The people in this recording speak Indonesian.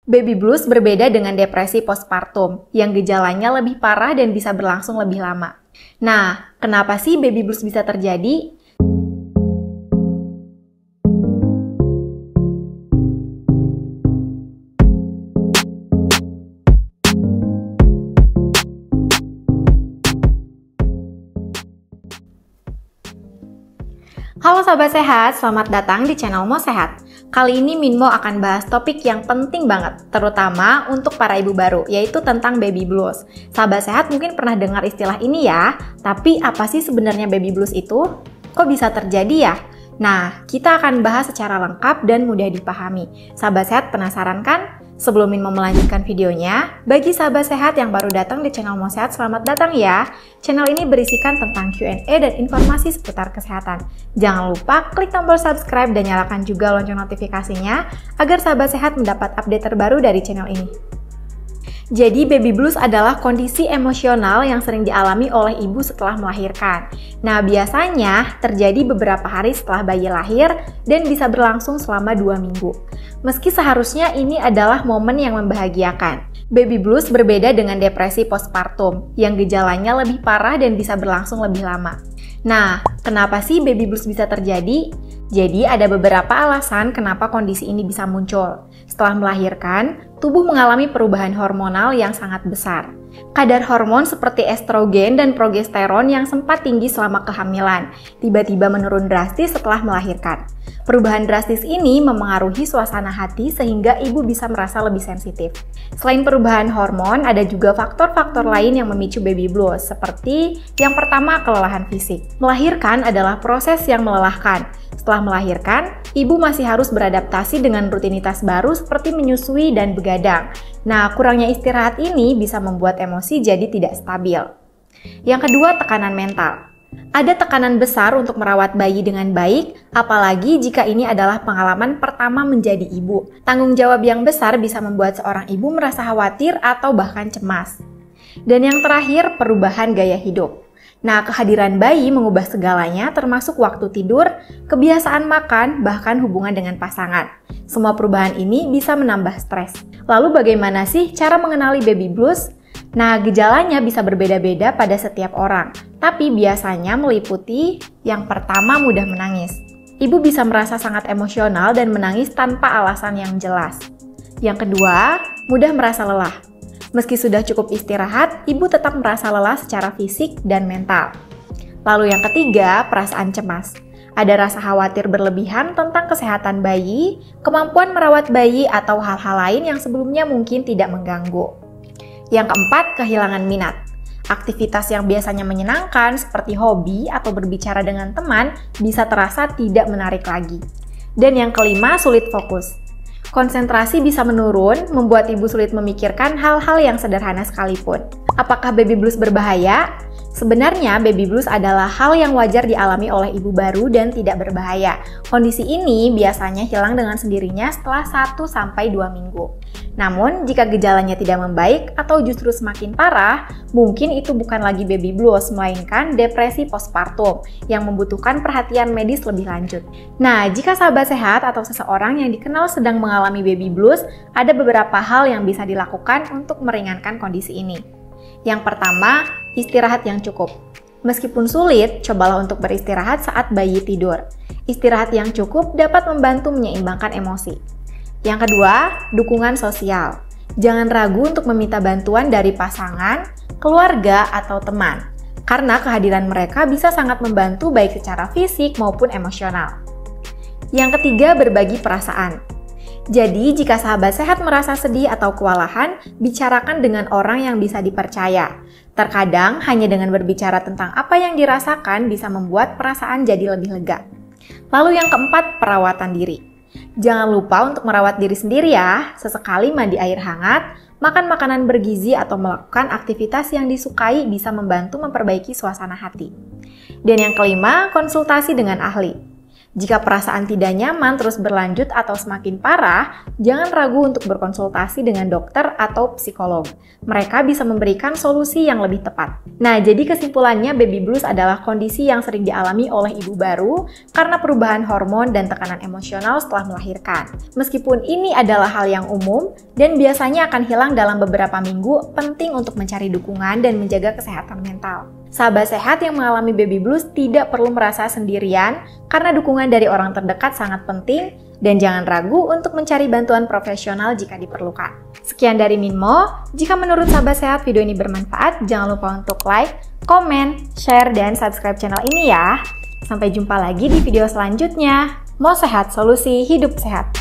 Baby blues berbeda dengan depresi postpartum yang gejalanya lebih parah dan bisa berlangsung lebih lama. Nah, kenapa sih baby blues bisa terjadi? Halo Sobat Sehat, selamat datang di channel Mo Sehat. Kali ini Minmo akan bahas topik yang penting banget, terutama untuk para ibu baru, yaitu tentang baby blues. Sahabat Sehat mungkin pernah dengar istilah ini ya, tapi apa sih sebenarnya baby blues itu? Kok bisa terjadi ya? Nah, kita akan bahas secara lengkap dan mudah dipahami. Sahabat Sehat penasaran kan? Sebelum Minmo melanjutkan videonya, bagi sahabat sehat yang baru datang di channel Mo Sehat, selamat datang ya. Channel ini berisikan tentang Q&A dan informasi seputar kesehatan. Jangan lupa klik tombol subscribe dan nyalakan juga lonceng notifikasinya agar sahabat sehat mendapat update terbaru dari channel ini. Jadi baby blues adalah kondisi emosional yang sering dialami oleh ibu setelah melahirkan. Nah, biasanya terjadi beberapa hari setelah bayi lahir dan bisa berlangsung selama 2 minggu. Meski seharusnya ini adalah momen yang membahagiakan. Baby blues berbeda dengan depresi postpartum yang gejalanya lebih parah dan bisa berlangsung lebih lama. Nah, kenapa sih baby blues bisa terjadi? Jadi ada beberapa alasan kenapa kondisi ini bisa muncul. Setelah melahirkan, tubuh mengalami perubahan hormonal yang sangat besar. Kadar hormon seperti estrogen dan progesteron yang sempat tinggi selama kehamilan, tiba-tiba menurun drastis setelah melahirkan. Perubahan drastis ini memengaruhi suasana hati sehingga ibu bisa merasa lebih sensitif. Selain perubahan hormon, ada juga faktor-faktor lain yang memicu baby blues, seperti yang pertama, kelelahan fisik. Melahirkan adalah proses yang melelahkan. Setelah melahirkan, ibu masih harus beradaptasi dengan rutinitas baru seperti menyusui dan begadang. Nah, kurangnya istirahat ini bisa membuat emosi jadi tidak stabil. Yang kedua, tekanan mental. Ada tekanan besar untuk merawat bayi dengan baik, apalagi jika ini adalah pengalaman pertama menjadi ibu. Tanggung jawab yang besar bisa membuat seorang ibu merasa khawatir atau bahkan cemas. Dan yang terakhir, perubahan gaya hidup. Nah, kehadiran bayi mengubah segalanya termasuk waktu tidur, kebiasaan makan, bahkan hubungan dengan pasangan. Semua perubahan ini bisa menambah stres. Lalu bagaimana sih cara mengenali baby blues? Nah, gejalanya bisa berbeda-beda pada setiap orang, tapi biasanya meliputi yang pertama, mudah menangis. Ibu bisa merasa sangat emosional dan menangis tanpa alasan yang jelas. Yang kedua, mudah merasa lelah. Meski sudah cukup istirahat, ibu tetap merasa lelah secara fisik dan mental. Lalu yang ketiga, perasaan cemas. Ada rasa khawatir berlebihan tentang kesehatan bayi, kemampuan merawat bayi, atau hal-hal lain yang sebelumnya mungkin tidak mengganggu. Yang keempat, kehilangan minat. Aktivitas yang biasanya menyenangkan seperti hobi atau berbicara dengan teman bisa terasa tidak menarik lagi. Dan yang kelima, sulit fokus. Konsentrasi bisa menurun, membuat ibu sulit memikirkan hal-hal yang sederhana sekalipun. Apakah baby blues berbahaya? Sebenarnya baby blues adalah hal yang wajar dialami oleh ibu baru dan tidak berbahaya. Kondisi ini biasanya hilang dengan sendirinya setelah 1-2 minggu. Namun, jika gejalanya tidak membaik atau justru semakin parah, mungkin itu bukan lagi baby blues, melainkan depresi postpartum yang membutuhkan perhatian medis lebih lanjut. Nah, jika sahabat sehat atau seseorang yang dikenal sedang mengalami baby blues, ada beberapa hal yang bisa dilakukan untuk meringankan kondisi ini. Yang pertama, istirahat yang cukup. Meskipun sulit, cobalah untuk beristirahat saat bayi tidur. Istirahat yang cukup dapat membantu menyeimbangkan emosi. Yang kedua, dukungan sosial. Jangan ragu untuk meminta bantuan dari pasangan, keluarga, atau teman, karena kehadiran mereka bisa sangat membantu baik secara fisik maupun emosional. Yang ketiga, berbagi perasaan. Jadi, jika sahabat sehat merasa sedih atau kewalahan, bicarakan dengan orang yang bisa dipercaya. Terkadang, hanya dengan berbicara tentang apa yang dirasakan bisa membuat perasaan jadi lebih lega. Lalu yang keempat, perawatan diri. Jangan lupa untuk merawat diri sendiri ya, sesekali mandi air hangat, makan makanan bergizi atau melakukan aktivitas yang disukai bisa membantu memperbaiki suasana hati. Dan yang kelima, konsultasi dengan ahli. Jika perasaan tidak nyaman terus berlanjut atau semakin parah, jangan ragu untuk berkonsultasi dengan dokter atau psikolog. Mereka bisa memberikan solusi yang lebih tepat. Nah, jadi kesimpulannya baby blues adalah kondisi yang sering dialami oleh ibu baru karena perubahan hormon dan tekanan emosional setelah melahirkan. Meskipun ini adalah hal yang umum dan biasanya akan hilang dalam beberapa minggu, penting untuk mencari dukungan dan menjaga kesehatan mental. Sahabat sehat yang mengalami baby blues tidak perlu merasa sendirian karena dukungan dari orang terdekat sangat penting dan jangan ragu untuk mencari bantuan profesional jika diperlukan. Sekian dari Minmo. Jika menurut sahabat sehat video ini bermanfaat, jangan lupa untuk like, komen, share, dan subscribe channel ini ya. Sampai jumpa lagi di video selanjutnya. Mo Sehat, solusi hidup sehat.